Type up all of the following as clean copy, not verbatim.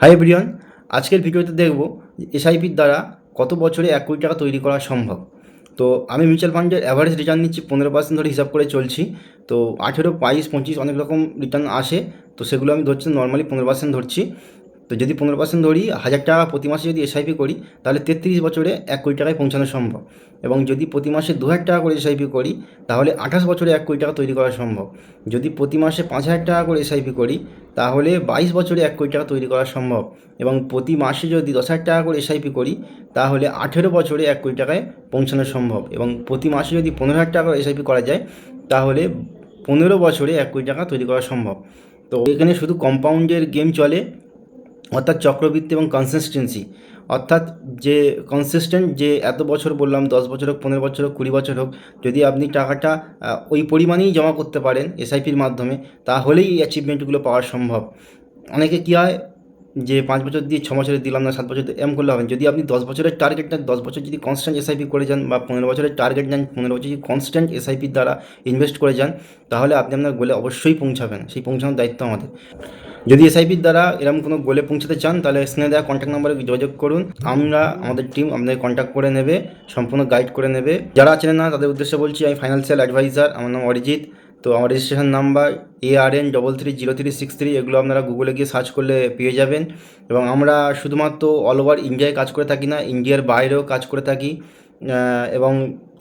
Hi everyone, আজকের ভিডিওতে দেখব এসআইপির দ্বারা কত বছরে 1 কোটি টাকা তৈরি করা সম্ভব। তো আমি মিউচুয়াল ফান্ডের অ্যাভারেজ রিটার্ন নিচ্ছি 15% ধরে হিসাব করে চলছি। তো 18, 22, 25 অনেক রকম রিটার্ন আসে, তো সেগুলো আমি ধরছি নর্মালি 15% ধরছি। তো যদি 15% ধরি, 1000 টাকা প্রতি মাসে যদি এসআইপি করি, তাহলে 33 বছরে 1 কোটি টাকায় পৌঁছানো সম্ভব। এবং যদি প্রতি মাসে 2000 টাকা করে এসআইপি করি, তাহলে 28 বছরে 1 কোটি টাকা তৈরি করা সম্ভব। যদি প্রতি মাসে 5000 টাকা করে এসআইপি করি, তাহলে 22 বছরে 1 কোটি টাকা তৈরি করা সম্ভব। এবং প্রতি মাসে যদি 10,000 টাকা করে এসআইপি করি, তাহলে 18 বছরে 1 কোটি টাকায় পৌঁছানো সম্ভব। এবং প্রতি মাসে যদি 15,000 টাকা করে এসআইপি করা যায়, তাহলে 15 বছরে 1 কোটি টাকা তৈরি করা সম্ভব। তো এখানে শুধু কম্পাউন্ডের গেম চলে, অর্থাৎ চক্রবৃদ্ধি এবং কনসিস্টেন্সি। অর্থাৎ যে কনসিস্টেন্ট, যে এত বছর বললাম, 10 বছর হোক, 15 বছর হোক, 20 বছর হোক, যদি আপনি টাকাটা ওই পরিমাণেই জমা করতে পারেন এসআইপির মাধ্যমে, তাহলেই এই অ্যাচিভমেন্টগুলো পাওয়া সম্ভব। অনেকে কী হয় যে 5 বছর দিয়ে 6 বছরে দিলাম না, 7 বছর এম করলে হবে না। যদি আপনি 10 বছরের টার্গেট নেন, 10 বছর যদি কনস্ট্যান্ট এসআইপি করে যান, বা 15 বছরের টার্গেট নেন, 15 বছর যদি কনস্ট্যান্ট এসআইপির দ্বারা ইনভেস্ট করে যান, তাহলে আপনি আপনার গোলে অবশ্যই পৌঁছাবেন। সেই পৌঁছানোর দায়িত্ব আমাদের। যদি এসআইপির দ্বারা এরকম কোনো গোলে পৌঁছাতে চান, তাহলে স্ক্রিনে দেওয়া কন্ট্যাক্ট নাম্বারে যোগাযোগ করুন। আমাদের টিম আপনাদের কন্ট্যাক্ট করে নেবে, সম্পূর্ণ গাইড করে নেবে। যারা চেনেন না তাদের উদ্দেশ্যে বলছি, আমি ফাইন্যান্সিয়াল অ্যাডভাইজার, আমার নাম অরিজিৎ। তো আমার রেজিস্ট্রেশন নাম্বার ARN330363, এগুলো আপনারা গুগলে গিয়ে সার্চ করলে পেয়ে যাবেন। এবং আমরা শুধুমাত্র অল ওভার ইন্ডিয়ায় কাজ করে থাকি না, ইন্ডিয়ার বাইরেও কাজ করে থাকি। এবং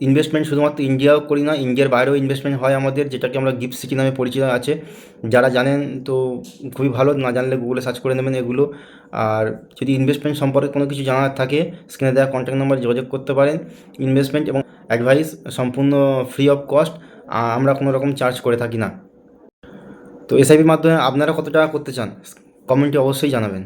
ইনভেস্টমেন্ট শুধুমাত্র ইন্ডিয়াও করি না, ইন্ডিয়ার বাইরেও ইনভেস্টমেন্ট হয় আমাদের, যেটাকে আমরা গিফট সিটি নামে পরিচিত আছে। যারা জানেন তো খুবই ভালো, না জানলে গুগলে সার্চ করে নেবেন এগুলো। আর যদি ইনভেস্টমেন্ট সম্পর্কে কোনো কিছু জানার থাকে, স্ক্রিনে দেওয়া কন্ট্যাক্ট নাম্বারে যোগাযোগ করতে পারেন। ইনভেস্টমেন্ট এবং অ্যাডভাইস সম্পূর্ণ ফ্রি অফ কস্ট, আমরা কোনো রকম চার্জ করে থাকি না। তো এসআইপির মাধ্যমে আপনারা কত টাকা করতে চান, কমেন্টে অবশ্যই জানাবেন।